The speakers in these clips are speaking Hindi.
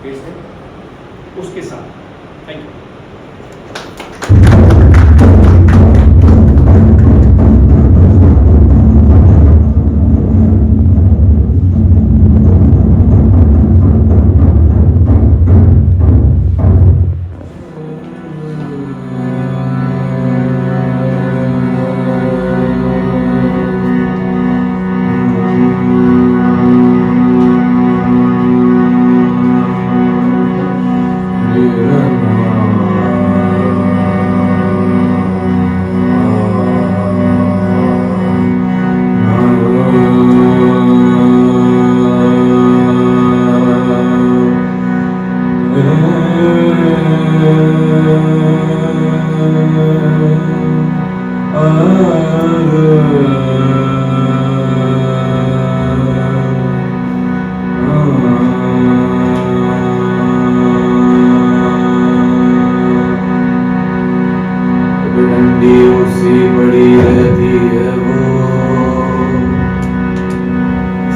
फेस है उसके साथ। Thank you.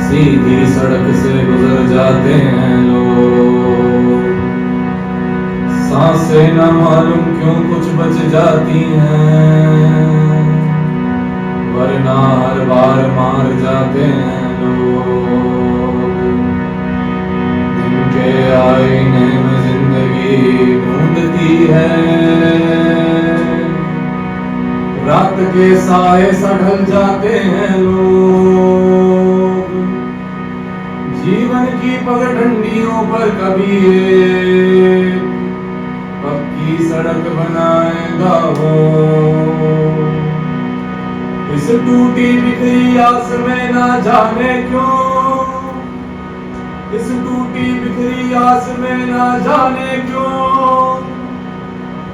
सीधी सड़क से गुजर जाते हैं लोग, सांसें न मालूम क्यों कुछ बच जाती हैं, वरना हर बार मार जाते हैं लोग। दिन के आईने में जिंदगी ढूंढती है, रात के साए सा ढल जाते हैं लोग। जीवन की पगडंडियों पर कभी एक पक्की सड़क बनाएगा वो, इस टूटी बिखरी आस में ना जाने क्यों, इस टूटी बिखरी आस में ना जाने क्यों,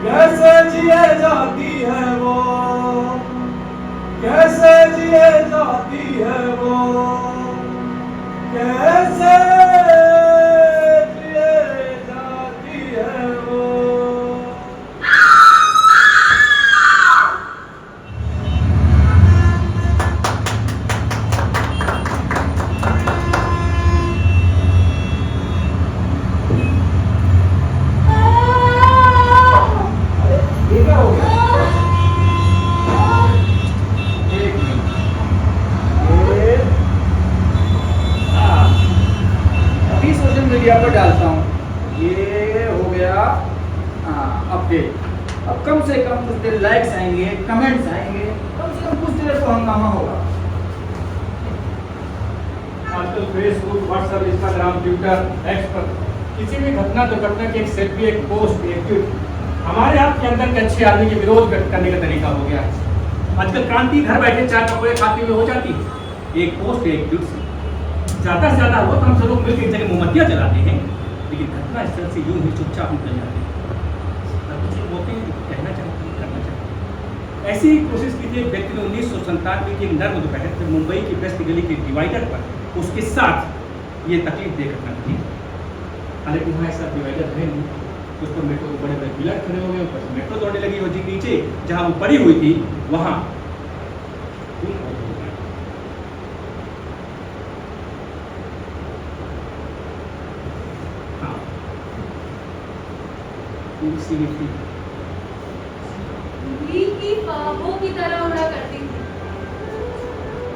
कैसे जिए जाती है वो, कैसे जिए जाती है वो, कैसे जिए जाती है वो। मीडिया पर डालता हूँ। ये हो गया अपडेट। अब कम से कम कुछ देर लाइक्स आएंगे, कमेंट्स आएंगे, कम से कम कुछ देर तो हंगामा होगा। आजकल Facebook, WhatsApp, Instagram, Twitter, x पर किसी भी घटना दुर्घटना की एक सेल्फी, एक पोस्ट, एक ट्वीट हमारे आपके अंदर के अच्छे आदमी के विरोध करने का तरीका हो गया है। आजकल क्रांति घर बैठे चार पकौड़े खाते हुए हो जाती है, एक पोस्ट, एक ट्वीट से। ज़्यादा से ज़्यादा हो तो हम सब लोग मिलकर एक जगह मोमबत्तियाँ जलाते हैं, लेकिन घटना स्थल से यूं ही चुपचाप निकल जाते हैं। और कुछ लोग होते हैं कहना चाहते हैं, करना चाहते हैं। ऐसी ही कोशिश की थी एक व्यक्ति ने 1997 की एक नर्म दोपहर में मुंबई की व्यस्त गली के डिवाइडर पर उसके साथ ये तकलीफ दे घटना थी। हालांकि वहाँ ऐसा डिवाइडर है नहीं, उस पर मेट्रो बड़े बड़े पिलर खड़े हो गए, ऊपर से मेट्रो दौड़ने लगी, और जी नीचे जहाँ वो पड़ी हुई थी वहाँ की ख्वाबों की तरह उड़ा करती थी,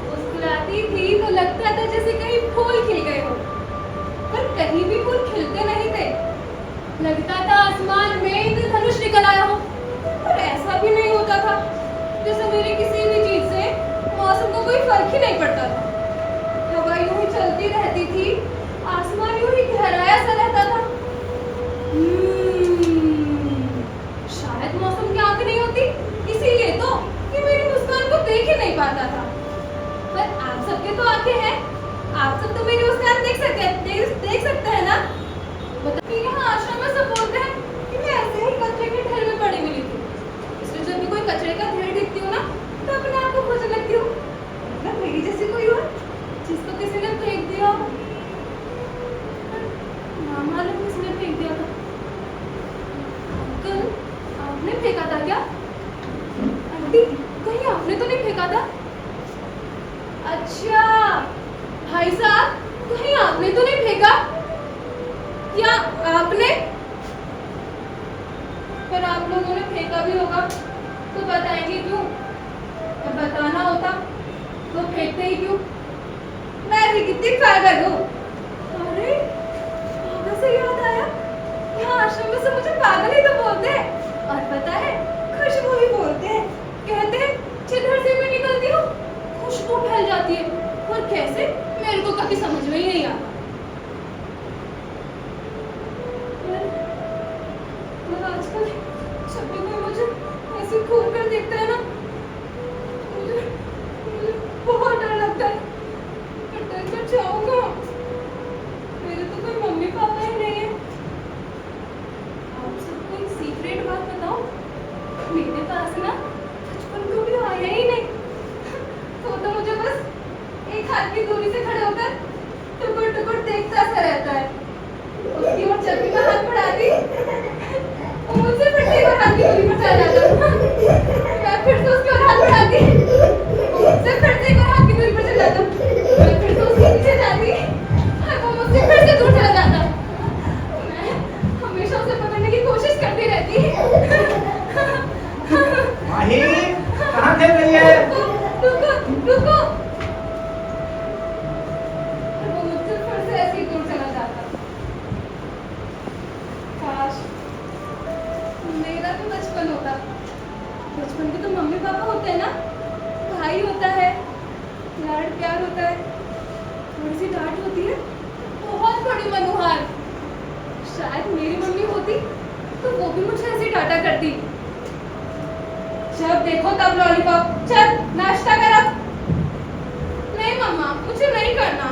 मुस्कुराती थी तो लगता था जैसे कहीं फूल खिल गए हो, पर कहीं भी फूल खिलते नहीं थे। लगता था आसमान में इंद्रधनुष निकल आया हो, पर ऐसा भी नहीं होता था। जैसे मेरी किसी भी चीज से मौसम को कोई फर्क ही नहीं पड़ता था। हवा यूं ही चलती रहती थी, आसमान यूं ही गहराया सा रहता था। शायद मौसम की आंख नहीं होती, इसीलिए तो कि मेरी मुस्कान को देख ही नहीं पाता था। पर आप सबके तो आंखें हैं, आप सब तो मेरी मुस्कान देख सकते हैं ना। बताइए, यहाँ आश्रम में सब बोलते हैं कि मैं ऐसे ही कचरे के ढेर में पड़ी मिली थी, इसलिए जब भी कोई कचरे का ढेर दिखती हूँ ना तो अपने आप को खोजने लगती हूँ। मतलब मेरी जैसी कोई और जिसको किसी ने फेंक दिया, या आपने? पर आप लोगों ने फेंका भी होगा तो बताएंगे क्यों? और बताना होता तो फेंकते ही क्यों? मैं भी कितनी पागल हूँ। अरे पागल से याद आया, यहाँ आश्रम में से मुझे पागल ही तो बोलते हैं। और पता है, खुशबू भी बोलते हैं। कहते हैं जिधर से मैं निकलती हूँ खुशबू फैल जाती है। और कैसे, मेरे को कभी समझ में ही नहीं आता। पर आजकल जब भी कोई मुझे ऐसे घूर कर देखता है ना, मुझे बहुत डर लगता है। मैं डर कर जाऊंगा। मेरे तो कोई मम्मी पापा ही नहीं है। आप सबको एक सीक्रेट बात बताऊं? मेरे पास ना बचपन को भी आया ही नहीं। तो मुझे बस एक हाथ की दूरी से खड़े होकर टुकुर टुकुर देखता सा रहता है। उसकी ओर जब भी मैं हाथ बढ़ाती, वो मुझसे फिर से एक और हाथ की दूरी पर चला जाता। मैं फिर से उसकी ओर हाथ बढ़ाती, वो मुझसे फिर से एक और हाथ की दूरी पर चला जाता। मैं फिर से उसके पीछे जाती और वो मुझसे फिर से दूर चला जाता। मैं हमेशा उसे पकड़ने की कोशिश करती रहती। माही, कहाँ खेल रही है? रुको रुको। वो मुझसे फिर से ऐसे ही दूर चला जाता। काश मेरा भी बचपन होता। बचपन के तो मम्मी पापा होते हैं ना, भाई होता है, लाड प्यार होता है, थोड़ी सी डांट होती है, बहुत बड़ी मनुहार। शायद मेरी मम्मी होती तो वो भी मुझे ऐसे ही डांटा करती। जब देखो तब लॉलीपॉप, चल नाश्ता कर अब। नहीं मम्मा, मुझे नहीं करना।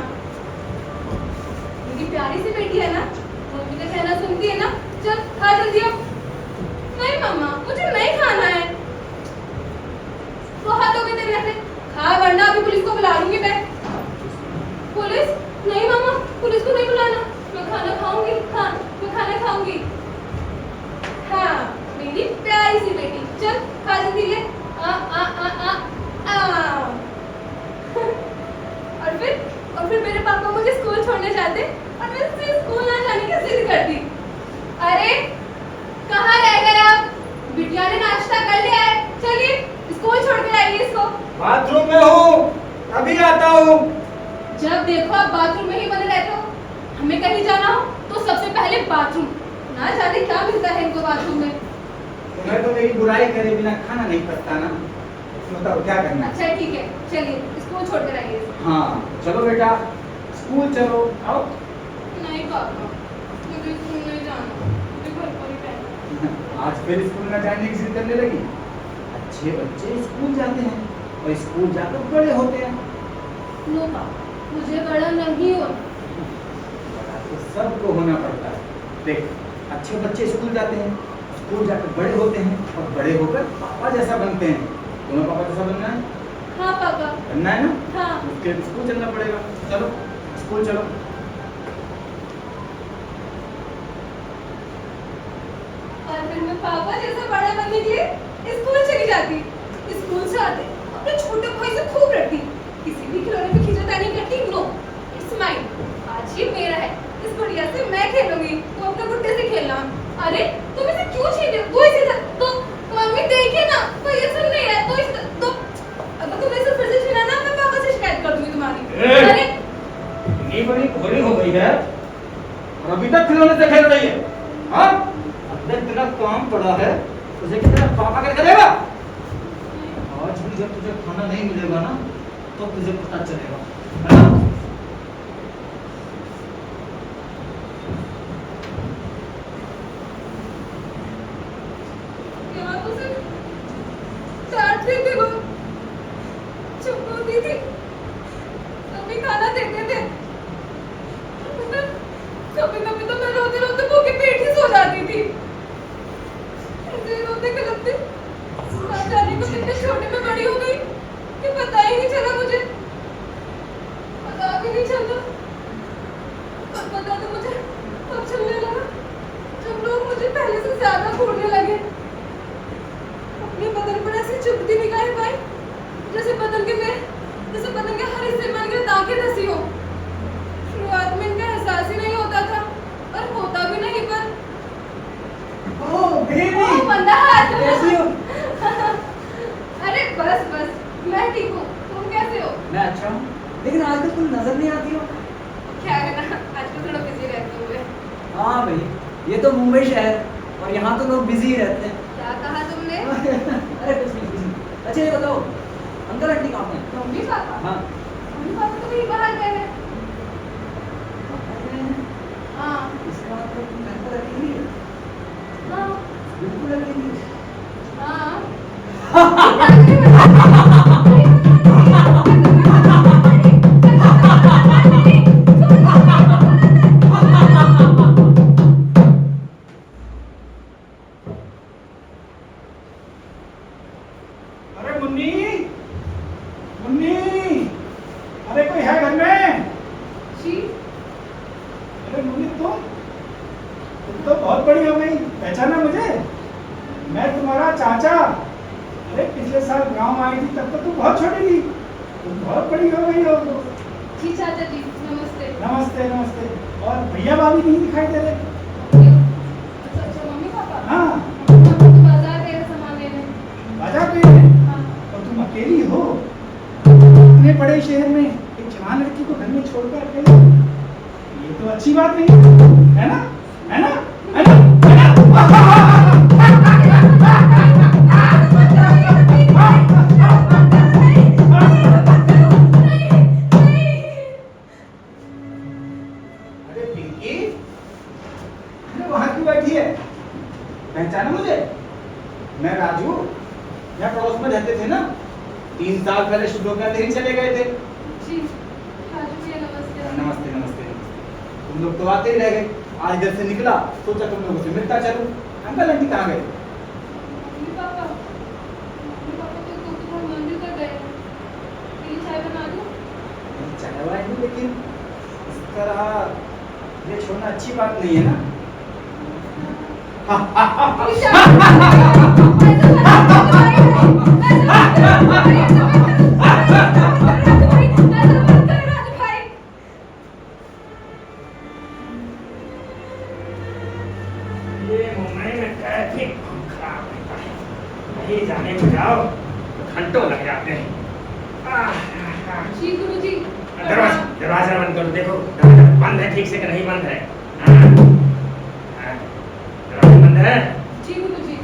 मेरी प्यारी सी बेटी है ना, मम्मी का कहना सुनती है ना, चल खा जल्दी अब। नहीं मम्मा, मुझे नहीं खाना है। बहुत हो गए तेरे ऐसे, खा वरना अभी पुलिस को बुला लूंगी मैं। पुलिस? नहीं मम्मा, पुलिस को नहीं बुलाना। मैं खाना खाऊंगी। हाँ, मैं खाना खाऊंगी। हाँ, मेरी प्यारी सी बेटी, चल खा जल्दी ले। आ आ आ आ आ। और फिर मेरे पापा मुझे स्कूल छोड़ने जाते और मैं सिर्फ स्कूल ना जाने की जिद करती। अरे कहाँ रह गए आप? बिटिया ने नाश्ता कर लिया है, चलिए स्कूल छोड़ के आइए इसको। बाथरूम में हूँ, अभी आता हूँ। जब देखो आप बाथरूम में ही बने रहते हो। हमें कहीं जाना हो तो सबसे पहले बाथरूम। ना जाने क्या मिलता है इनको बाथरूम में। तुम्हें तो मेरी बुराई करे बिना खाना नहीं पड़ता ना। बताओ क्या करना है? अच्छा ठीक है, चलिए स्कूल छोड़ कर आइए। हाँ चलो बेटा, स्कूल चलो, आओ। नहीं पापा, मुझे स्कूल नहीं जाना, मुझे घर पर ही रहना। आज फिर स्कूल न जाने की जिद करने लगी। अच्छे बच्चे स्कूल जाते हैं और स्कूल जाकर बड़े होते हैं। नो पापा, मुझे बड़ा नहीं हो। बड़ा तो सबको होना पड़ता है। देख, अच्छे बच्चे स्कूल जाते हैं, स्कूल जाकर बड़े होते हैं और बड़े होकर पापा जैसा बनते हैं। तुम्हें पापा जैसा बनना है? हाँ पापा। बनना है ना? हाँ। उसके लिए स्कूल चलना पड़ेगा। चलो स्कूल चलो। और फिर मैं पापा जैसा बड़ा बनने के लिए स्कूल चली जाती। स्कूल से आते अपने छोटे भाई से खूब लड़ती, किसी भी खिलौने पे खींचातानी करती। नो, इट्स माइन, आज ये मेरा है, इस गुड़िया से मैं खेलूंगी, वो अपने गुड्डे से खेलना। अरे तुम इसे क्यों छीन रहे हो? वो इसे तो मम्मी देखिए ना, वो ये सुन नहीं रहा है, तो इसे तो अगर तुम इसे फिर से छीना ना, मैं पापा से शिकायत कर दूंगी तुम्हारी। अरे इतनी बड़ी भोली हो गई है और अभी तक खिलौने से खेल रही है। हाँ, अंदर तेरा काम पड़ा है, तुझे कितना पापा क्या करेगा? आज भी जब तुझे खाना नहीं मिलेगा ना, तो तुझे पता चलेगा, है ना? यहाँ तो सिर्फ डांटते थे वो, चुप होती थी, कभी खाना देते थे। कभी कभी तो मैं रोते रोते भूखे पेट ही सो जाती थी। ऐसे रोते कलपते ना जाने को कितने छोटे में बड़ी हो गई कि पता ही नहीं चला मुझे, पता भी नहीं चला। और पता तो मुझे तब चलने लगा जब लोग मुझे पहले से ज्यादा घूरने लगे। अपने बदन पर ऐसी चुभती निगाहें पाई जैसे बदन के हर हिस्से में आगे दांतें धसी हो। शुरुआत में इनका एहसास ही नहीं होता था और होता तुम नजर नहीं आती हो। क्या है ना, आजकल थोड़ा बिजी रहती हूँ मैं। हाँ भाई, ये तो मुंबई शहर और यहाँ तो लोग बिजी ही रहते हैं। क्या कहा तुमने? अरे कुछ नहीं busy। अच्छा ये बताओ, अंकल आंटी कहाँ हैं? Mummy papa? हाँ। मम्मी पापा तो कहीं बाहर गए हैं। हाँ इसका मतलब तुम घर पर अकेली हो? हाँ बिल्कुल अकेली हो। हाँ। अरे मुन्नी, मुन्नी, अरे कोई है घर में? जी अरे मुन्नी तुम तो बहुत बड़ी हो गई, पहचाना मुझे? मैं तुम्हारा चाचा। अरे पिछले साल गांव आई थी, तब तो तुम बहुत छोटी थी, तुम बहुत बड़ी हो गई हो। जी चाचा जी नमस्ते। नमस्ते नमस्ते। और भैया भाभी नहीं दिखाई दे रहे? अच्छा अच्छा, मम्मी पापा? हाँ। हम तो बाजार गए हैं सामान लेने। बाजार गए हैं? हाँ। और तुम अकेली हो इतने बड़े शहर में, एक जवान लड़की को घर में छोड़कर अकेले? ये तो अच्छी बात नहीं है ना? है ना? है ना? है ना? अरे पिंकी, अरे वहां क्यों बैठी है? पहचाना मुझे? मैं राजू, यहाँ पड़ोस में रहते थे ना? 3 साल पहले शुभ लोग यहीं चले गए थे। जी राजू भैया नमस्ते। नमस्ते नमस्ते। तुम लोग तो आते ही रह गए। आज इधर से निकला, सोचा तुम लोगों से मिलता चलूं। अंकल आंटी कहाँ गए? मम्मी पापा तो दोपहर मंदिर तक गए हैं। तेरी चाय बना दूं? चाय वाय नहीं, लेकिन इस तरह ये छोड़ना अच्छी बात नहीं है ना? तेरी चाय ऐसा मत कर राजू भाई। ये मुंबई में ट्रैफिक खराब रहता है, कहीं जाने को जाओ तो घंटों लग जाते हैं। जी गुरुजी। दरवाजा बंद करो, देखो दरवाजा बंद है ठीक से कि नहीं बंद है? दरवाजा बंद है? जी गुरुजी।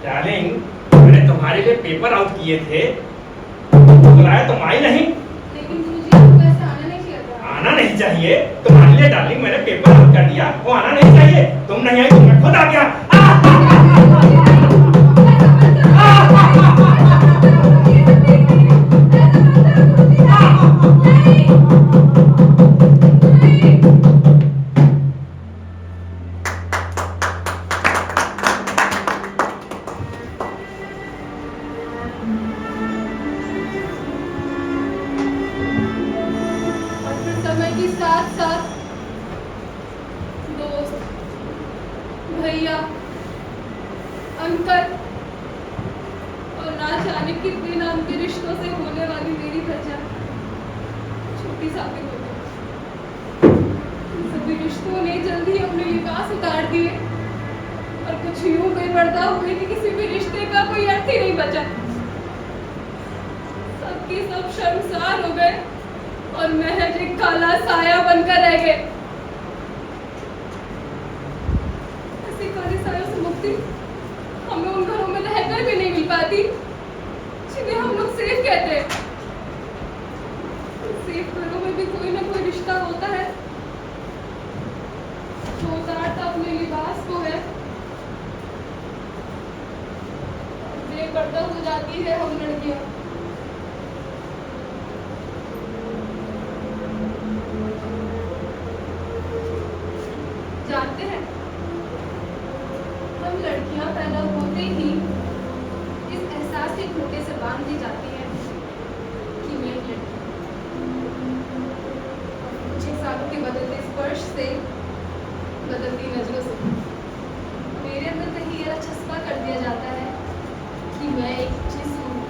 डार्लिंग, मैंने तुम्हारे लिए पेपर आउट किए थे, बुलाया तुम आई नहीं। लेकिन गुरुजी आपको ऐसे आना नहीं चाहिए था। आना नहीं चाहिए तुम्हारे लिए डार्लिंग, मैंने पेपर आउट कर दिया, वो आना नहीं चाहिए। तुम नहीं आई तो मैं खुद आ गया। समय के साथ साथ दोस्त, भैया, अंकल और ना जाने कितने नाम के रिश्तों से होने वाली मेरी प्रजा छोटी साबित हो गई। इन सभी रिश्तों ने जल्दी अपने लिबास उतार दिए और कुछ यूं बेपर्दा हुए कि किसी भी रिश्ते का कोई अर्थ ही नहीं बचा। सबके सब शर्मसार हो गए और महज एक काला साया बनकर रह गए। ऐसे काले सायों से मुक्ति हमें उन घरों में रहकर भी नहीं मिल पाती जिन्हें हम लोग सेफ कहते हैं। सेफ घरों में भी कोई ना कोई रिश्ता होता है जो उतारता अपने लिबास को है, बेपर्दा हो जाती है हम लड़कियां। जानते हैं, हम लड़कियां पैदा होते ही इस एहसास के खूंटे से बांध दी जाती है कि मैं एक लड़की हूं। कुछ सालों के बदलते स्पर्श से, बदलती नजरों से मेरे अंदर कहीं यह चस्पा कर दिया जाता है कि मैं एक जिस्म हूं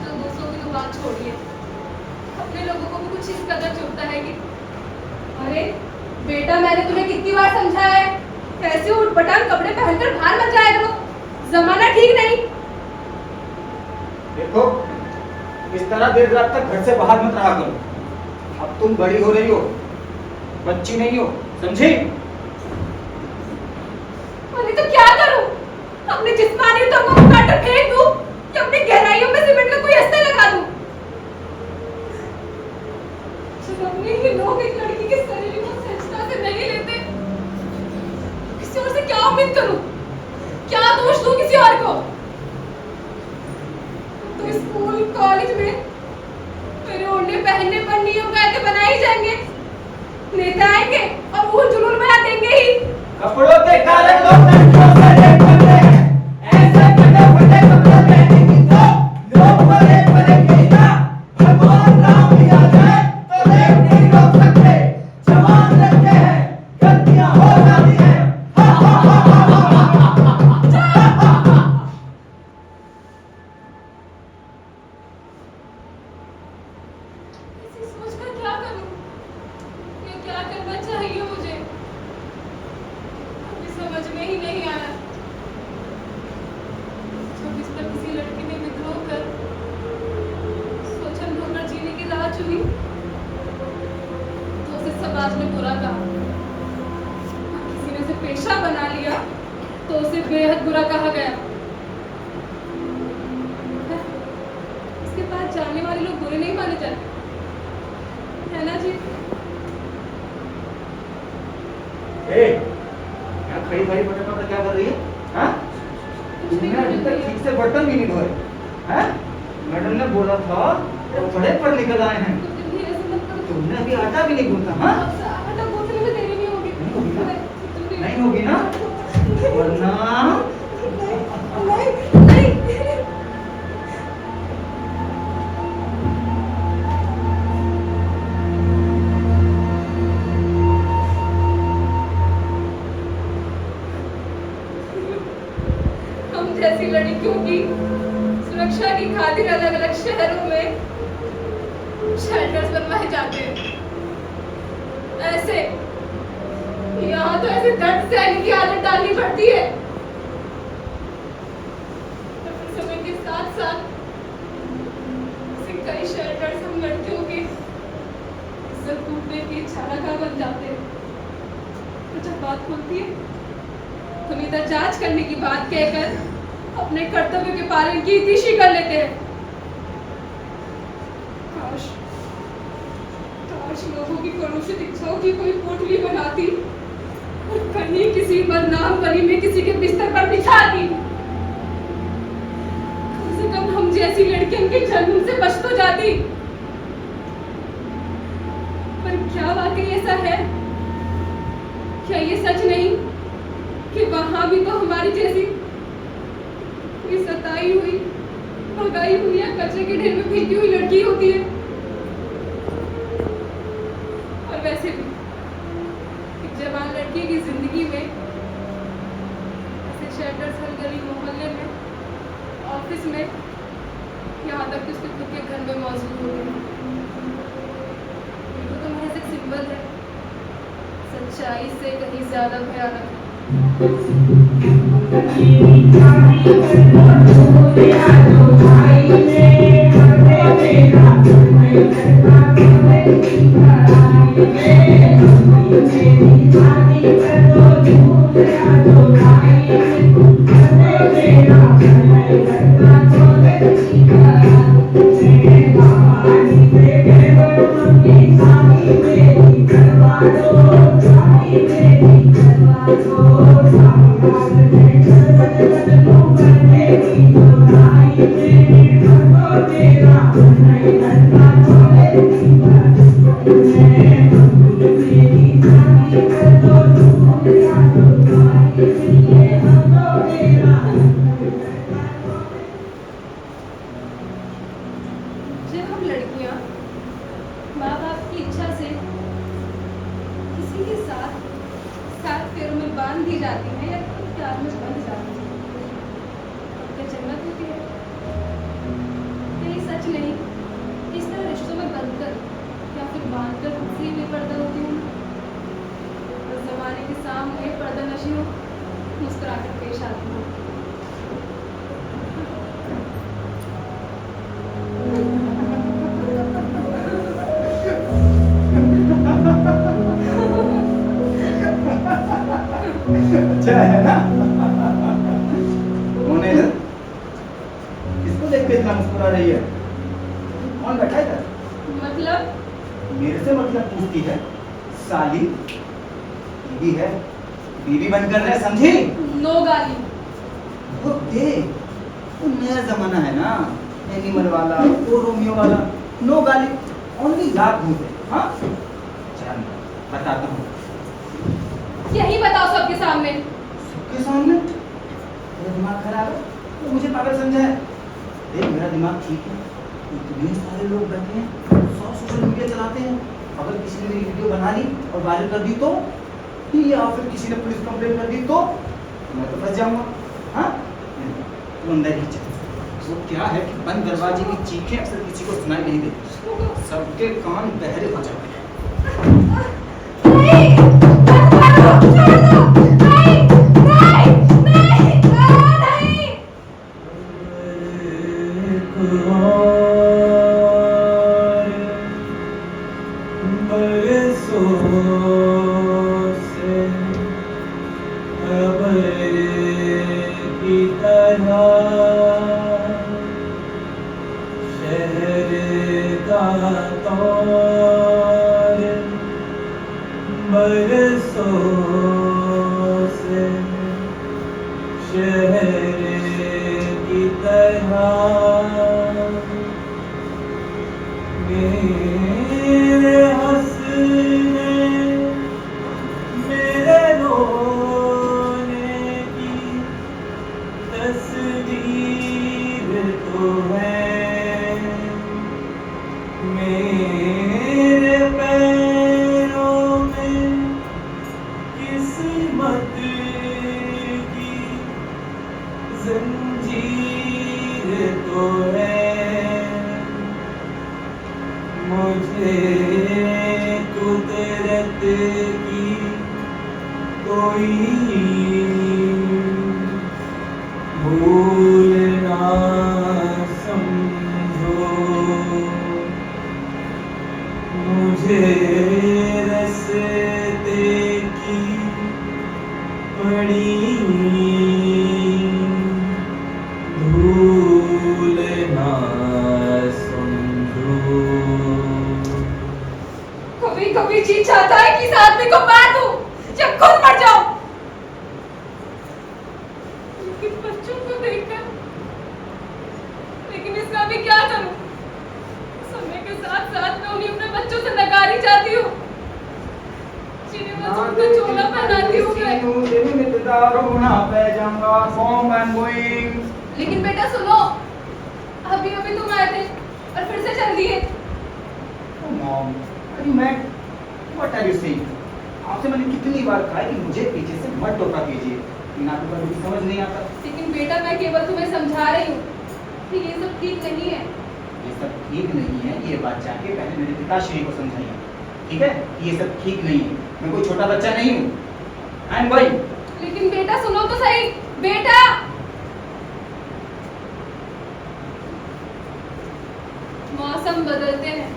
जो दूसरों की तो बात छोड़िए, अपने लोगों को भी कुछ इस कदर चुभता है कि अरे बेटा, मैंने तुम्हें कितनी बार समझाया है, कैसे उठपटांग कपड़े पहनकर बाहर मत जाया करो, जमाना ठीक नहीं। देखो, इस तरह देर रात तक घर से बाहर मत रहा करो। अब तुम बड़ी हो रही हो, बच्ची नहीं हो, समझी? अरे तो क्या करूं? अपने जिस्मानी तंगों को काटकर फेंक दूं या अपनी गहराइयों में सीमेंट का कोई अस्तर लगा दूं? जब अपने ही लोग एक लड़की के शरीर को सहजता से नहीं लेते, किसी और से क्या उम्मीद करूं? क्या दोष दूं किसी और को? तो स्कूल कॉलेज में मेरे ओढ़ने पहनने पर नियम कायदे बनाए ही जाएंगे, नेता आएंगे और वो जुलूल बना देंगे ही। कपड़ों के कारण लोग लड़कियों से रेप करते हैं। ऐसे फटे फटे कपड़े पहनेंगी तो लोग बड़े बड़े कहना भगवान राम भी आ जाए तो रेप नहीं रोक सकते। जवान लड़के हैं, गलतियां हो जाती हैं। हा हा हा हा ऐसी सोचकर क्या करूं? ये क्या करना चाहिए मुझे? अभी समझ में ही नहीं आया। जब इस पर किसी लड़की ने विद्रोह कर स्वच्छंद होकर जीने की राह चुनी, तो उसे समाज ने बुरा कहा। और किसी ने उसे पेशा बना लिया, तो उसे बेहद बुरा कहा गया। इसके पास जाने वाले लोग बुरे नहीं माने जाते, है ना जी? क्या खड़ी खड़ी बटन पर क्या कर रही है? हाँ? तुमने अभी तक ठीक से बर्तन भी नहीं धोए, हैं? मैडम ने बोला था वो बड़े पर निकल आए हैं। तो फिर भी ऐसे मत करो। तुमने अभी आटा भी नहीं गूंथा, हाँ? अब आटा गूंथने में देरी नहीं होगी। नहीं होगी ना? तुमने- नहीं होगी ना? वरना नहीं, नहीं। हम जैसी लड़कियों की सुरक्षा की खातिर अलग अलग शहरों में शेल्टर्स बनवाए जाते हैं। ऐसे यहाँ तो ऐसे दर्द सहने की आदत डालनी पड़ती है। तो फिर समय के साथ साथ ऐसे कई शेल्टर्स हम लड़कियों के इज्जत टूटने की चारागाह बन जाते हैं। तो जब बात खुलती है तो नेता जांच करने की बात कहकर अपने कर्तव्य के पालन की तीशी कर लेते हैं। काश काश लोगों की कलुषित इच्छाओं की कोई पोटली बनाती और कहीं किसी बदनाम गली में किसी के बिस्तर पर बिछाती। कम से कम हम जैसी लड़कियों के जन्म से बच तो जाती। पर क्या वाकई ऐसा है? क्या ये सच नहीं कि वहां भी तो हमारी जैसी कोई सताई हुई, भगाई हुई या कचरे के ढेर में फेंकी हुई लड़की होती है? और वैसे भी एक जवान लड़की की जिंदगी में ऐसे शेल्टर्स हर गली मोहल्ले में, ऑफिस में, यहाँ तक कि उसके खुद के घर में मौजूद होते हैं। ये तो महज एक सिंबल है, सच्चाई से कहीं ज्यादा भयानक है। जब हम लड़कियां माँ बाप की इच्छा से किसी के साथ सात पैरों में बांध दी जाती हैं या प्यार में बंध जाती हैं, तो क्या जन्नत होती है? यही सच नहीं, इस तरह रिश्तों में बंधकर या फिर बांधकर खुद से ही बेपर्दा होती हूँ। और जमाने के सामने पर्दा नशी हो, मुस्कुराकर पेश आती हूँ। अच्छा है ना? कौन है इधर? किसको देख के इतना मुस्कुरा रही है? कौन बैठा है इधर? मतलब मेरे से मतलब पूछती है? साली बीवी है, बीवी बनकर रहे, समझी? नो गाली। ओके, तो नया जमाना है ना, एनिमल वाला, वो रोमियो वाला, नो गाली, ओनली लाभ भूत है। हाँ, चल बताता हूँ। यही बताओ सबके सामने। सबके सामने? मेरा दिमाग खराब है, तो मुझे पागल समझा है? देख मेरा दिमाग ठीक है, इतने सारे लोग बैठे हैं, 100 सोशल मीडिया चलाते हैं, अगर किसी ने मेरी वीडियो बना ली और वायरल कर दी तो, या फिर किसी ने पुलिस कंप्लेंट कर दी तो मैं तो फंस जाऊंगा। हाँ, तो अंदर ही चल। वो क्या है कि बंद दरवाजे की चीखें अक्सर किसी को सुनाई नहीं देती, सबके कान बहरे हो जाते हैं। नहीं, बस करो, छोड़ दो। नहीं, नहीं, नहीं, नहीं। मेरे हंसने मेरे रोने की तस्वीर तो है, मेरे पैरों में किस्मत की जंजीर तो है, मुझे कुदरत की कोई भूल ना समझो, मुझे रास्ते की पड़ी भूल ना समझो। कभी कभी जी चाहता है कि इस आदमी को मार दूं या खुद मर जाऊं, लेकिन बच्चों को देखकर, लेकिन इसका भी क्या करूं? समय के साथ साथ मैं उन्हें अपने बच्चों से नकारी जाती हूँ, जिन्हें मैं उनका चोला पहनाती हूँ। लेकिन बेटा सुनो, अभी अभी तुम आए थे और फिर से चल दिए। What are you saying? आपसे मैंने कितनी बार कहा है कि मुझे पीछे से मत टोका कीजिए, लेकिन आपको कभी समझ नहीं आता। लेकिन बेटा मैं केवल तुम्हें समझा रही हूँ कि ये सब ठीक नहीं है। ये सब ठीक नहीं है, ये बात जाके पहले मेरे पिताश्री को समझाइए, ठीक है? ये सब ठीक नहीं है, मैं कोई छोटा बच्चा नहीं हूँ। I am going. लेकिन बेटा सुनो तो सही, बेटा। मौसम बदलते हैं,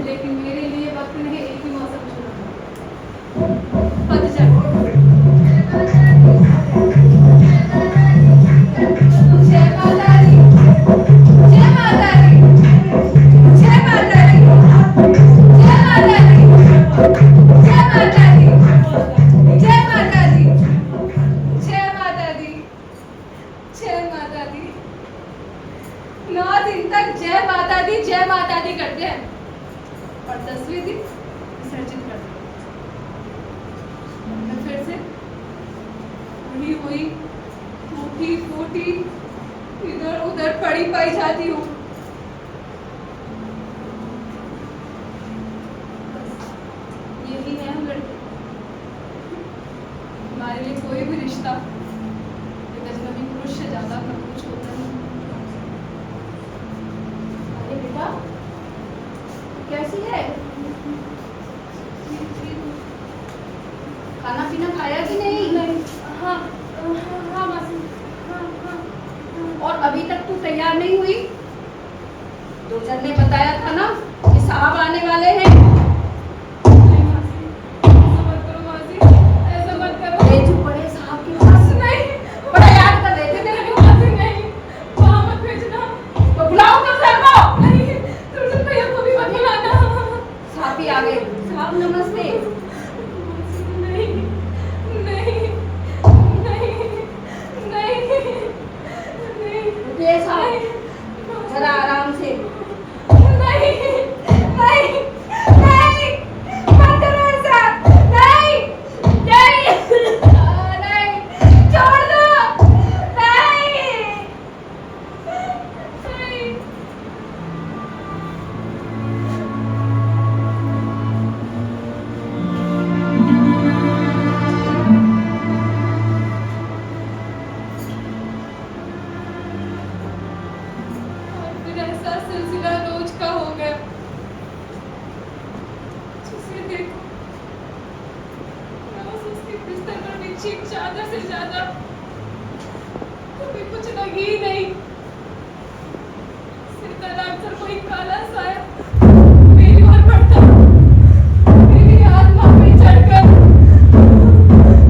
लेकिन मेरे लिए वक्त ने एक ही मौसम चुना, पतझड़। जय माता दी, जय माता दी, जय माता दी, जय माता दी, जय माता दी, जय माता दी, जय माता दी, जय माता दी। 9 दिन तक जय माता दी करते हैं और 10वें दिन विसर्जित करते हैं। मैं फिर से वही हुई टूटी फूटी इधर उधर पड़ी पाई जाती हूँ। यही है हम लड़के, हमारे लिए कोई भी रिश्ता एक अजनबी पुरुष से ज्यादा अपना कुछ होता नहीं। अरे बेटा कैसी है? खाना पीना खाया कि नहीं? हाँ हाँ मासी, हाँ हाँ। और अभी तक तू तैयार नहीं हुई? दोजर ने बताया था ना कि साहब आने वाले हैं। नहीं मासी, ऐसा मत करो मासी, ऐसा मत करो। से। नहीं नहीं नहीं नहीं नहीं ये साहब, जरा आराम से। नहीं नहीं नहीं मत करो ऐसा। नहीं नहीं नहीं छोड़ दो। नहीं नहीं और फिर ऐसा सिलसिला रोज का हो गया। जिसे देखो मैं बस उसके बिस्तर पर बिछी चादर से ज्यादा कभी कुछ लगी ही नहीं। सिर पर अक्सर कोई काला साया मेरी ओर बढ़ता, मेरी आत्मा पे चढ़कर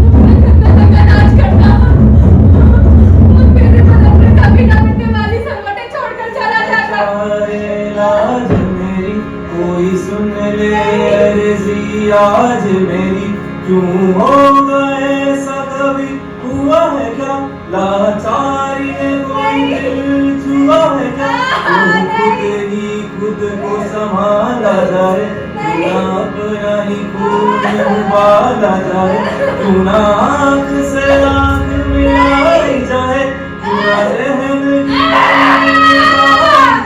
अपना गंदा गंदा नाच करता और मेरे बदन पर कभी ना मिटने वाली सरवटें छोड़कर चला जाता। लाज मेरी कोई सुन ले अर्जी आज मेरी, क्यों हो गए सब कभी हुआ है क्या, लाचारी है कोई दिल छुआ है क्या, क्यों खुद ही खुद को संभाला जाए, क्यों ना अपना ही खून उबाला जाए, क्यों ना आँख से आँख मिलाई जाए, क्यों ना रहन की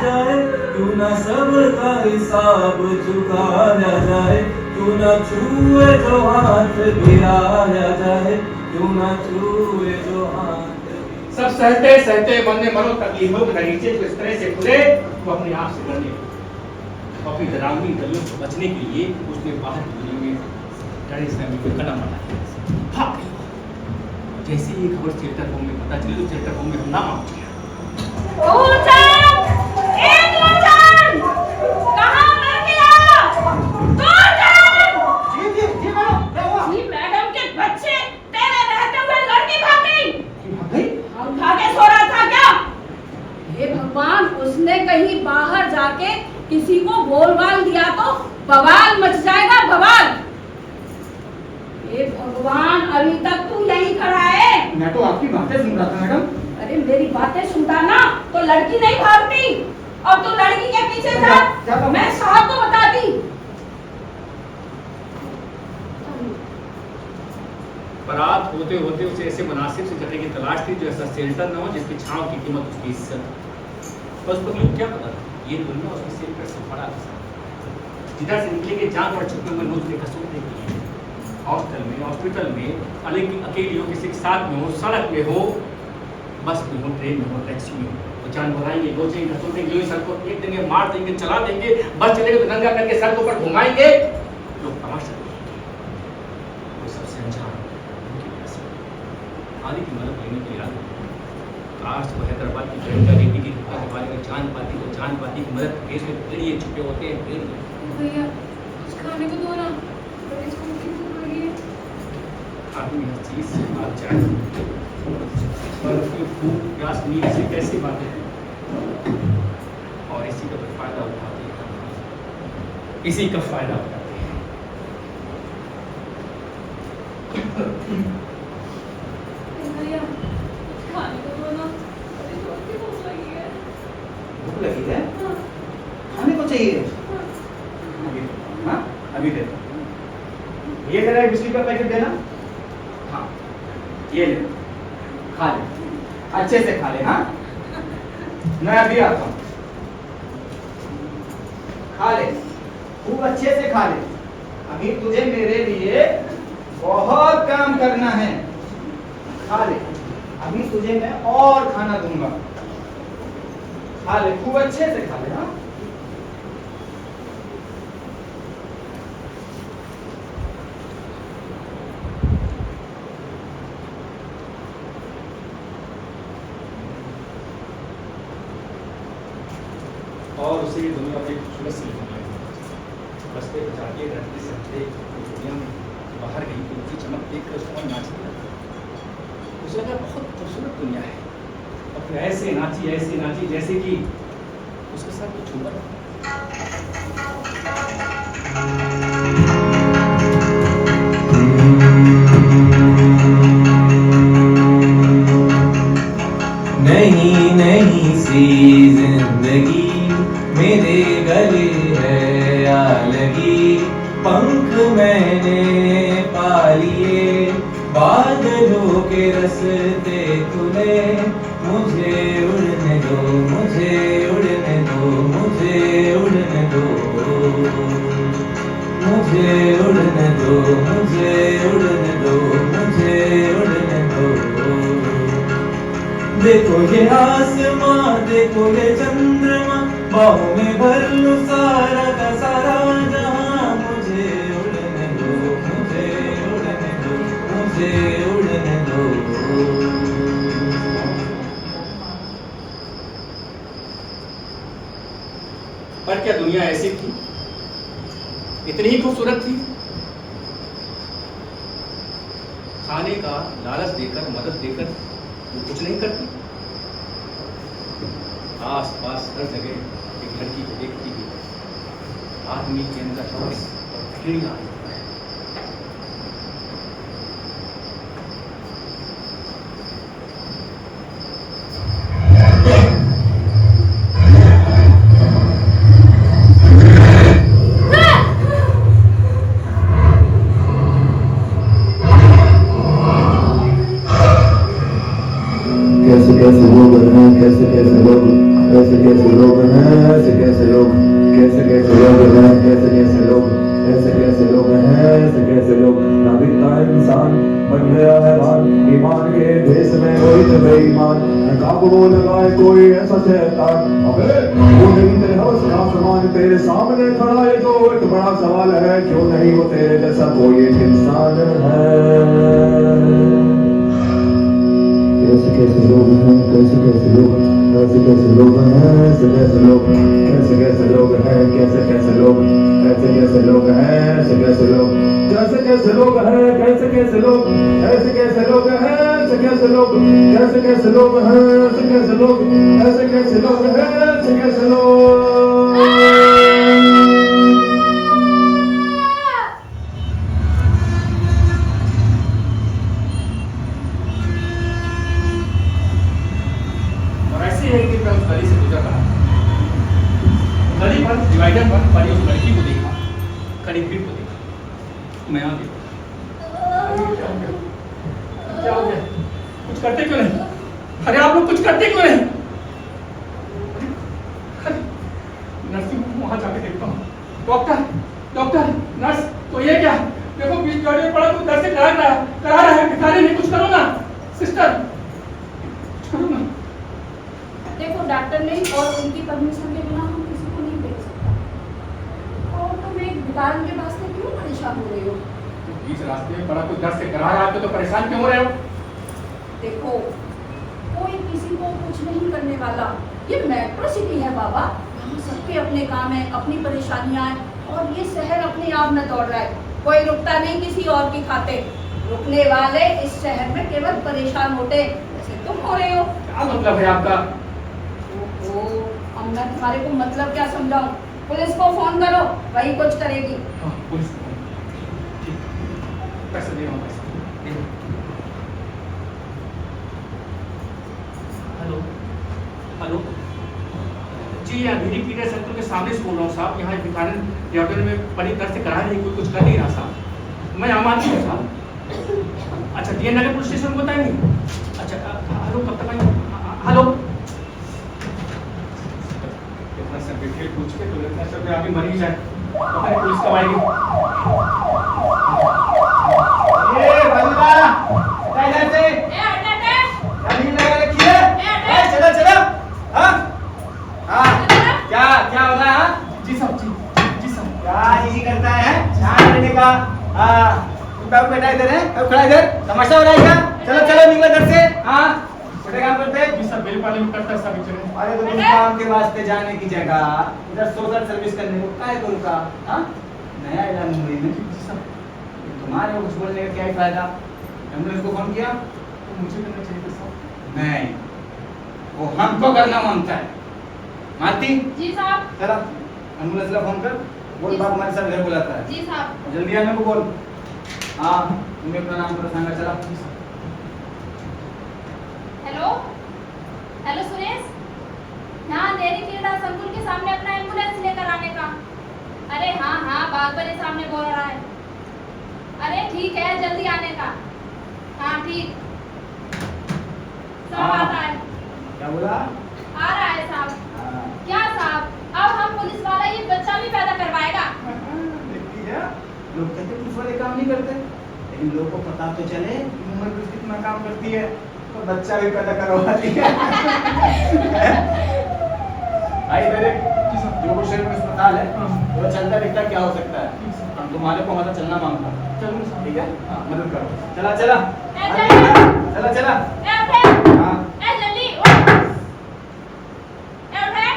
जाए, क्यों ना सब्र का हिसाब चुकाया जाए, क्यों ना छुए जो हाथ गिराया जाए, क्यों ना छुए जो हाथ। सब सहते सहते मन में मरो तकलीफों के दरीचे को इस तरह से खुले वो अपने आप से डरने लगे। और फिर डरावनी गलियों से बचने के लिए उसने बाहर की गलियों में डरे समय में कदम बढ़ाया, भाग गई। जैसे ही खबर थिएटर होम में पता चली तो थिएटर होम में हंगामा मच गया। नूरजान! ए नूरजान! कहाँ मर गया? नूरजान! जी मैडम, क्या हुआ? जी मैडम के बच्चे तेरे रहते हुए लड़की भाग गई। भाग गई? हम खा के सो रहा था क्या? हे भगवान, उसने कहीं बाहर जाके किसी को बोलबाल दिया तो बवाल मच जाएगा, बवाल। हे भगवान, अभी तक तू यहीं खड़ा है? मैं तो आपकी बातें सुन रहा था मैडम। अरे मेरी बातें सुनता ना तो लड़की नहीं भागती। और तू लड़की के पीछे जा- था, जा- मैं साहब को बताती। बरात होते होते उसे ऐसे मुनासिब से जगह की तलाश थी जो ऐसा शेल्टर न हो जिसकी छांव की कीमत उसकी इज्जत। बस पगलू क्या पता था ये दुनिया उसके सिर पर से बड़ा जिधर से निकले के जान पर छुपे हुए नोच लेकर सोचने के लिए हॉस्टल में, हॉस्पिटल में, अकेली हो, किसी के साथ में हो, सड़क में हो, बस में हो, ट्रेन में हो, टैक्सी में हो, तो जान बढ़ाएंगे, गोचेंगे, घसोटेंगे, यूं सड़कों पर फेंक देंगे, मार देंगे, चला देंगे, बस चलेगा तो नंगा करके सड़कों पर घुमाएंगे, लोग तमाशा देखेंगे। वो सबसे अनजान आदि की मदद लेने के लिए आते काश वो हैदराबाद की प्रियंका रेड्डी की दुकान के बारे में जान पाती तो जान पाती कि मदद केस में भेड़िए छुपे होते हैं, भेड़िए। भैया कुछ खाने को दो ना, बड़ी इसको की भूख लगी है। आदमी हर चीज से भाग जाए पर उसकी भूख प्यास नींद से कैसी बात है और इसी का तो फायदा उठाते हैं, इसी का फायदा उठाते हैं। भैया कुछ खाने को दो ना, बड़ी जोर की भूख लगी है। भूख लगी है? हाँ, खाने को चाहिए? हाँ। अभी दे दो। ये जरा बिस्किट का पैकेट देना। हाँ, ये ले, खा ले, अच्छे से खा ले। हाँ, मैं अभी आता हूँ। खा ले, खूब अच्छे से खा ले। अभी तुझे मेरे लिए बहुत काम करना है। खा ले, अभी तुझे मैं और खाना दूंगा। खा ले, खूब अच्छे से खा ले। हाँ, और उसे ये दुनिया बड़ी खूबसूरत सी लगने लगी। बसते जाके रहते सहते दुनिया में बाहर गई तो उसकी चमक देख कर उसको नाचने लगा। उसे लगा बहुत खूबसूरत दुनिया है और फिर ऐसे नाची जैसे कि उसके साथ कुछ हुआ। पा लिए बादलों के रस्ते खुले, मुझे उड़ने दो, मुझे उड़ने दो, मुझे उड़ने दो, मुझे उड़ने दो, मुझे उड़ने दो, मुझे उड़ने दो। देखो ये आसमां, देखो ये चंद्रमा, बाहों में भर लूं सारा का सारा जहां। मुझे उड़ने दो, मुझे उड़ने दो, मुझे उड़ने दो। पर क्या दुनिया ऐसी थी, इतनी ही खूबसूरत थी? खाने का लालच देकर, मदद देकर वो कुछ नहीं करती। आस पास हर जगह एक लड़की को देखती ही आदमी के अंदर हवस और घृणा आ जाता है। कैसे कैसे लोग हैं, कैसे कैसे लोग, कैसे कैसे लोग हैं, ऐसे कैसे लोग, कैसे कैसे लोग हैं, कैसे कैसे लोग, ऐसे कैसे लोग हैं, ऐसे कैसे लोग। नाबिक का इंसान बन गया है बाल, ईमान के देश में कोई तो बेईमान, नकाब वो लगाए कोई ऐसा शैतान। अबे वो नहीं तेरे हवस का सामान, तेरे सामने खड़ा है जो एक बड़ा सवाल है, क्यों नहीं वो तेरे जैसा कोई एक इंसान है। कैसे कैसे लोग हैं, कैसे कैसे लोग, कैसे कैसे लोग हैं, ऐसे कैसे लोग, कैसे कैसे लोग हैं, कैसे कैसे लोग, ऐसे कैसे लोग हैं, ऐसे कैसे लोग, कैसे कैसे लोग हैं, कैसे कैसे लोग, ऐसे कैसे लोग हैं, ऐसे कैसे लोग, कैसे कैसे लोग हैं, ऐसे कैसे लोग, ऐसे कैसे लोग हैं, ऐसे कैसे लोग। एक दिन मैं उस गली से गुजर रहा था। गली पर डिवाइडर पर पड़ी उस लड़की को देखा, खड़ी भीड़ को देखा। मैं आ गया। क्या हो गया? कुछ करते क्यों नहीं? अरे आप लोग कुछ करते क्यों नहीं? नर्सिंग होम वहां जाके देखता हूँ। डॉक्टर, डॉक्टर, नर्स, तो ये क्या? देखो बीच गाड़ी में पड़ा, तो दर्द से करा रहा है, भिखारी नहीं, कुछ करो ना। सिस्टर, कुछ करो ना। देखो डॉक्टर नहीं और उनकी परमिशन के बिना हम किसी को नहीं देख सकते। और तुम एक भिखारी के वास्ते क्यों परेशान हो रही हो? तो बीच रास्ते में पड़ा, कोई दर्द से करा रहा है तो परेशान क्यों हो रहे हो? देखो कोई किसी को कुछ नहीं करने वाला। ये मेट्रो सिटी है बाबा, यहाँ सबके अपने काम है, अपनी परेशानियां हैं, और ये शहर अपने आप में दौड़ रहा है। कोई रुकता नहीं किसी और की खातिर। रुकने वाले इस शहर में केवल परेशान होते, जैसे तुम हो रहे हो। क्या मतलब है आपका? अब मैं तुम्हारे को मतलब क्या समझाऊं? पुलिस को फोन करो, वही कुछ करेगी। हाँ, पुलिस को। ठीक, पैसे दे रहा हूँ, पैसे दे रहा हूँ। हेलो, हेलो जी, यहाँ धीरी पीटर सेंटर के सामने से बोल रहा हूँ साहब। यहाँ एक भिखारी होटल में पड़ी दर्द से करा नहीं, कोई कुछ कर नहीं रहा साहब। मैं आम आदमी हूँ साहब। अच्छा, DN नगर पुलिस स्टेशन बताएंगे? अच्छा, हेलो, कब तक आएंगे? हेलो, पूछ के तो लगता है सब अभी मरीज है, हमारी पुलिस कब आएगी? ये बंदा इधर से अभी लगा रखी है। चलो चलो। हाँ हाँ, क्या क्या हो रहा है? जी साहब, जी जी साहब। क्या यही करता है ध्यान देने का? हाँ, तुम कब बैठा इधर है, कब खड़ा इधर, तमाशा हो रहा है क्या? चलो चलो निकलो घर से। हाँ, छोटे काम करते हैं जी साहब, बिल पाले में करता है सब। अरे तो तुम काम के वास्ते जाने की जगह इधर सोशल सर्विस करने को क्या है तुम का? हाँ, नया इलाज मुंबई में जी साहब। तुम्हारे कुछ बोलने का क्या ही फायदा? एम्बुलेंस को फोन किया? तो मुझे करना चाहिए था साहब। नहीं, वो हमको करना मांगता है। मालती जी साहब। चला एम्बुलेंस का फोन कर, बोल बाप हमारे साथ घर बुलाता है। जी साहब। जल्दी आने को बोल। हाँ, तुम्हें अपना नाम पर सांगा। चला। हेलो हेलो सुरेश, यहाँ देरी क्रीड़ा संकुल के सामने अपना एम्बुलेंस लेकर आने का। अरे हाँ हाँ, बागबनी सामने बोल रहा है। ठीक है, जल्दी आने का। हाँ ठीक, सब हाँ। आता है। क्या बोला? आ रहा है साहब। हाँ। क्या साहब, अब हम पुलिस वाला ये बच्चा भी पैदा करवाएगा। देखती है, लोग कहते पुलिस वाले काम नहीं करते, लेकिन लोगों को पता तो चले कि उम्र पुलिस कितना काम करती है, तो बच्चा भी पैदा करवा दिया। भाई इधर एक जोगपुर शहर में अस्पताल है, वो चलता दिखता क्या हो सकता है, हम तुम्हारे को मतलब चलना मांगता, चलो ठीक है, हाँ मदद करो, चला चला चला चला, हाँ ए जल्दी उठ। ए उठे।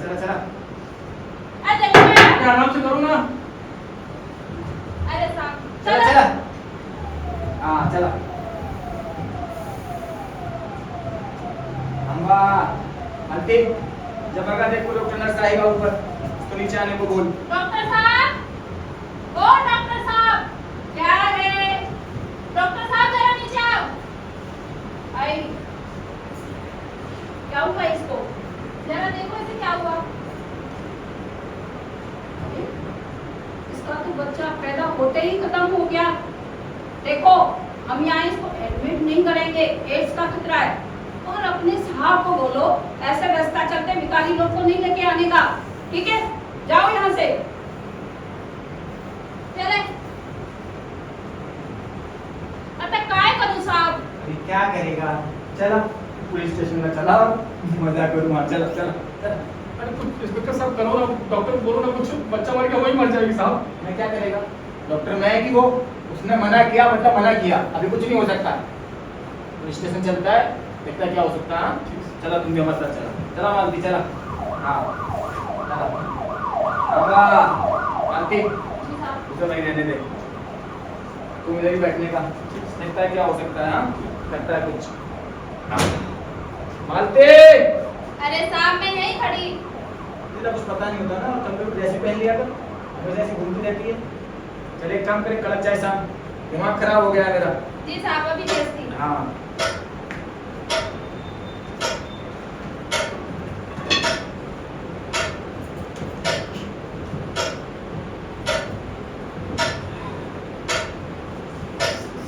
चला चला, ए जल्दी उठ। क्या आराम से करो ना। अरे साहब चला चलो। चला, हाँ चला। अम्बा अंतिम जब अगर देखो डॉक्टर नर्स आएगा ऊपर, उसको नीचे आने को बोल। डॉक्टर साहब, ओ डॉक्टर साहब, क्या है? डॉक्टर साहब जरा नीचे आओ। आई, क्या हुआ इसको? जरा देखो इसे क्या हुआ। अरे, इसका तो बच्चा पैदा होते ही खत्म हो गया। देखो, हम यहाँ इसको एडमिट नहीं करेंगे, एड्स का खतरा है। और अपने साहब को बोलो ऐसे रास्ता चलते भिखारी लोग को नहीं लेके आने का, ठीक है? जाओ यहाँ से। चले। अतः काय करूँ साहब? अरे क्या करेगा, चला पुलिस स्टेशन में चला, मजा करूँ वहाँ, चला चला चला। अरे कुछ इंस्पेक्टर साहब करो ना, डॉक्टर को बोलो ना, कुछ बच्चा मर गया वही मर जाएगी साहब। मैं क्या करेगा, डॉक्टर मैं कि वो, उसने मना किया मतलब मना किया, अभी कुछ नहीं हो सकता। पुलिस स्टेशन चलता है, देखता क्या हो सकता है। चला तुम भी हमारे साथ चला, चला मालती चला, हाँ चला। अम्बा मालती जी साहब। उसे नहीं रहने दे, तुम इधर ही बैठने का, देखता है क्या हो सकता है, हाँ करता है कुछ। हाँ। मालती अरे साहब मैं यहीं खड़ी। तेरा कुछ पता नहीं होता ना, कंप्यूटर जैसे पहन लिया कर, हमेशा ऐसे घूमती रहती है। चल एक काम करे, कल जाए शाम, दिमाग खराब हो गया है मेरा। जी साहब अभी भेजती। हाँ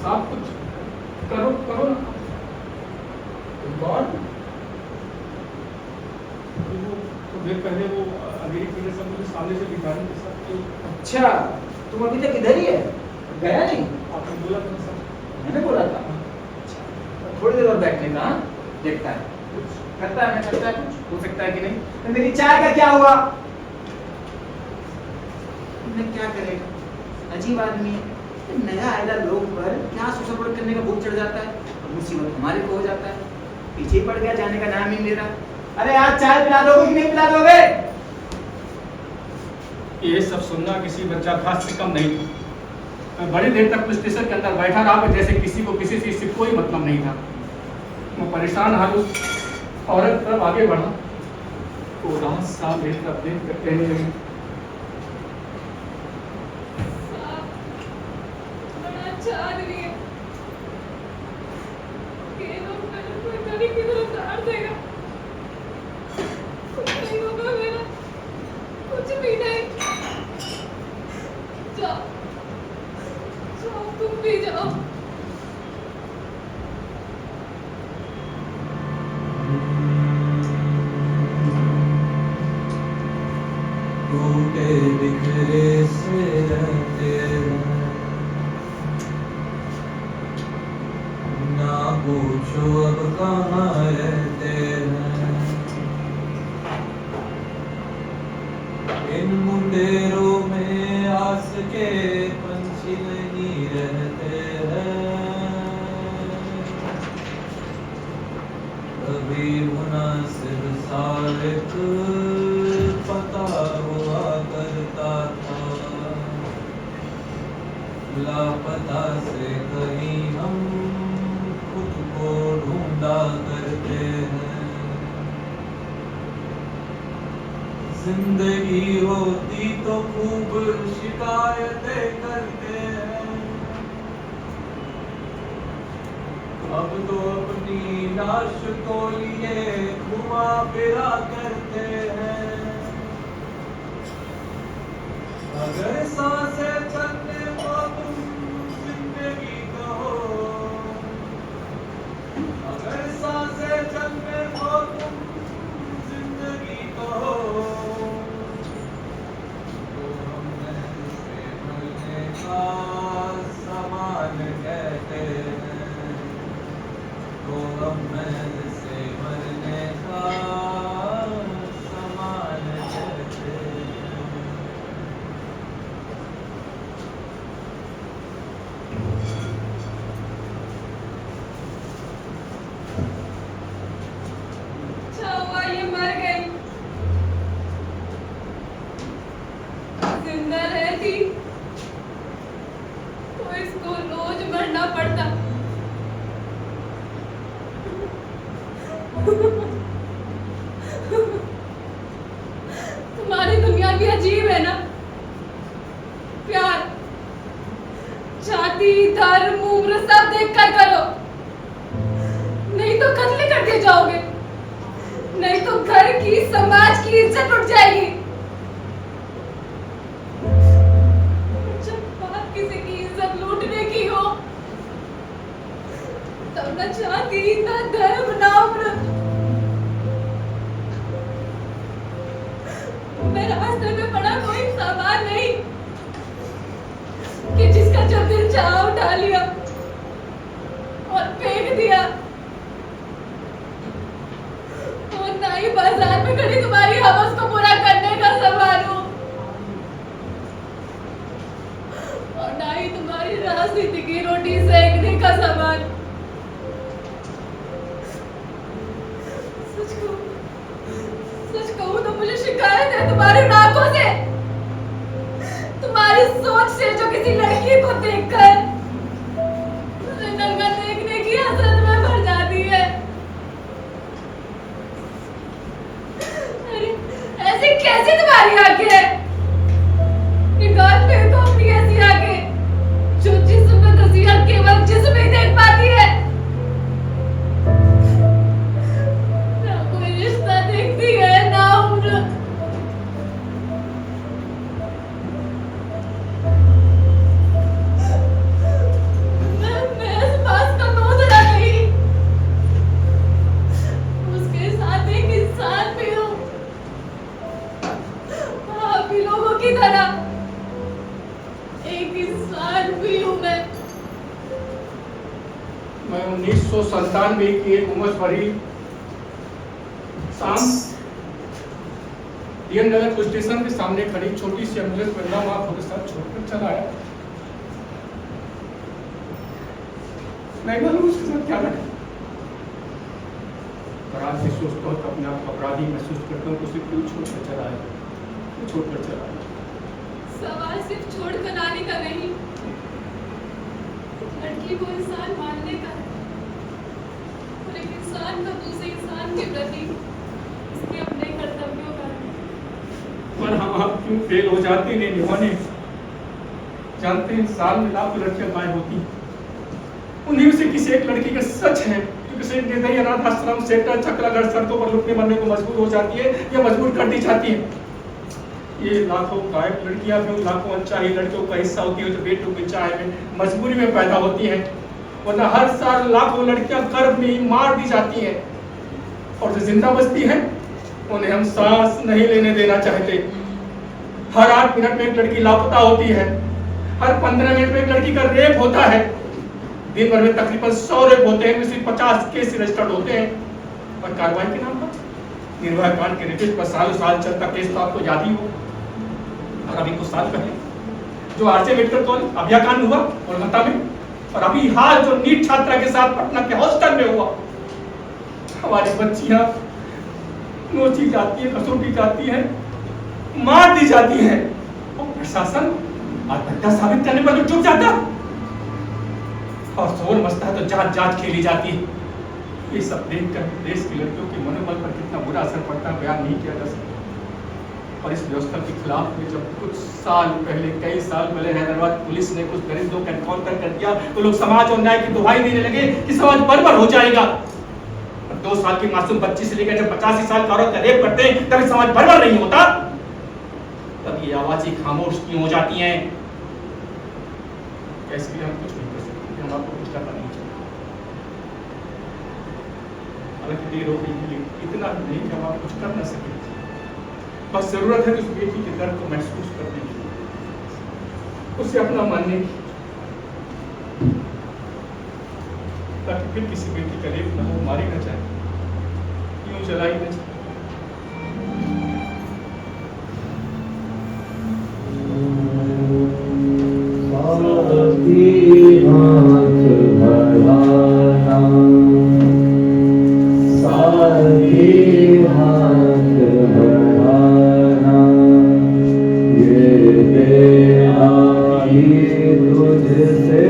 साहब कुछ करो करो ना। कौन? वो तो देर पहले वो अगली पीढ़ी सब मुझे सामने से भिखारी के साथ तो अच्छा तुम अभी तक इधर ही है, गया नहीं? आपने बोला था ना सर। मैंने बोला था। अच्छा थोड़ी देर और बैठने का, हाँ? देखता है कुछ करता है, मैं करता है कुछ हो सकता है कि नहीं। तो मेरी चाय का क्या हुआ? मैं क्या करेगा, अजीब आदमी है। नया आएगा लोग पर क्या सोशल वर्क करने का भूत चढ़ जाता है, और मुसीबत हमारे को हो जाता है। पीछे ही पड़ गया, जाने का नाम ही नहीं ले रहा। अरे आज चाय पिला दोगे कि नहीं पिला दोगे? ये सब सुनना किसी बच्चा खास से कम नहीं था। मैं बड़ी देर तक पुलिस स्टेशन के अंदर बैठा रहा, जैसे किसी को किसी चीज से कोई मतलब नहीं था। मैं परेशान हाल उस औरत तरफ आगे बढ़ा, तो रात साहब मेरी तरफ देख कर कहने लगे, बड़ा अच्छा आदमी है। ये लोग मेरे को इधर की तरफ उतार देगा। कुछ नहीं होगा मेरा, कुछ भी नहीं। जाओ, जाओ तुम भी जाओ। टूटे बिखरे से रहते हैं, ना पूछो अब कहाँ रहते हैं। इन मुंडेरों में आस के पंछी नहीं रहते हैं, कभी मुनासिब सारिक पता हुआ करता था, लापता से कहीं हम खुद को ढूंढा करते हैं। जिंदगी होती तो खूब शिकायतें करते हैं, अब तो अपनी लाश को लिए घुमा फिरा करते हैं। अगर सांसें चलने को तुम जिसको रोज मरना पड़ता। तुम्हारी दुनिया भी अजीब है ना। प्यार, जाति, धर्म, उम्र सब देख कर करो, नहीं तो कत्ल कर दिए जाओगे, नहीं तो घर की समाज की इज्जत उठ जाएगी। जब बात किसी की इज्जत लूटने की हो तब न जाति, न धर्म, न उम्र। मैं रास्ते में पड़ा कोई सामान नहीं कि जिसका जब दिल चाहा उठा लिया और फेंक दिया। और ना ही बाजार में खड़ी तुम्हारी हवस को पूरा करने का सामान हूँ, और ना ही तुम्हारी राजनीति की रोटी सेकने का सामान। सच कहूँ तो मुझे शिकायत है तुम्हारी नाकों से, तुम्हारी सोच से, जो किसी लड़की को देखकर उसे नंगा देखने की हसरत में भर जाती है। अरे ऐसी कैसी तुम्हारी आंखें, निगाह पे तो अपनी ऐसी आंखें जो जिस्म में धसी और केवल जिस्म ही देख पाती है, ना कोई रिश्ता देखती है, ना उम्र। मैं इस बात का नोजरा नहीं, उसके साथ एक इंसान भी हूँ, आप भी लोगों की तरह एक इंसान भी हूँ मैं। 1997 की एक उमस भरी शाम डीएन नगर पुलिस स्टेशन के सामने खड़ी छोटी सी एम्बुलेंस में नौ माँ के साथ छोड़कर चला आया। नहीं मालूम उसके साथ क्या लगा, पर आज भी सोचता हूँ तो अपने आप को अपराधी महसूस करता हूँ कि उसे क्यों छोड़कर चला आया, क्यों छोड़कर चला आया। सवाल सिर्फ छोड़कर आने का नहीं, लड़की को इंसान मानने का है, और एक इंसान का दूसरे इंसान के प्रति उसके अपने कर्तव्यों का है। पर हम आप क्यों फेल हो जाते हैं निभाने। जानते हैं साल में लाखों लड़कियां गायब होती हैं, उन्हीं में से किसी एक लड़की का सच है जो किसी निर्दयी अनाथ आश्रम, सेंटर, चक्रागढ़ सड़कों पर लुटने मरने को मजबूर हो जाती है या मजबूर कर दी जाती है। ये लाखों गायब लड़कियां भी लाखों अनचाही लड़कियों का हिस्सा होती है जो बेटों के चाहे में मजबूरी में पैदा होती हैं, वरना हर साल लाखों लड़कियां गर्भ में ही मार दी जाती हैं, और जो जिंदा बचती हैं उन्हें हम सांस नहीं लेने देना चाहते। हर 8 मिनट में एक लड़की लापता होती है, हर 15 मिनट में एक लड़की का रेप होता है, दिन भर में तकरीबन 100 रेप होते हैं, सिर्फ 50 केस रजिस्टर्ड होते हैं, और कार्रवाई के नाम पर निर्भया कांड के रिपोर्ट पर सालों साल चलता केस तो आपको याद ही हो। और अभी कुछ साल पहले जो आरजे मेडिकल कॉलेज अभिया कांड हुआ कोलकाता में, और अभी हाल जो नीट छात्रा के साथ पटना के हॉस्टल में हुआ, हमारी बच्चियां नोची जाती है, कसौटी जाती है, मार दी जाती है, और प्रशासन आत्महत्या साबित करने पर चुप जाता, और शोर मचता है तो जांच खेली जाती है। ये सब देखकर देश की लड़कियों के मनोबल पर कितना बुरा असर पड़ता है बयान नहीं किया जा सकता। और इस व्यवस्था के खिलाफ में जब कुछ साल पहले, कई साल पहले हैदराबाद पुलिस ने कुछ दरिंदों का एनकाउंटर कर दिया तो लोग समाज और न्याय की दुहाई देने लगे कि समाज बर्बाद हो जाएगा। 2 साल की मासूम बच्ची से लेकर जब 85 साल का औरत का रेप करते हैं तभी समाज बर्बाद नहीं होता, तब ये आवाजें खामोश क्यों हो जाती हैं। इसके लिए हम कुछ नहीं कर सकते, हम आपको कुछ करना नहीं चाहिए। हालांकि देर हो गई है, इतना नहीं कि हम आप कुछ कर ना सके, बस जरूरत है उस बेटी के दर्द को महसूस करने की, उसे अपना मानने की, ताकि फिर किसी बेटी का रेप न हो, मारी न जाए, यूं जलाई न जाए। तुझसे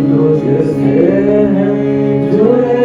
तुझसे है जुड़े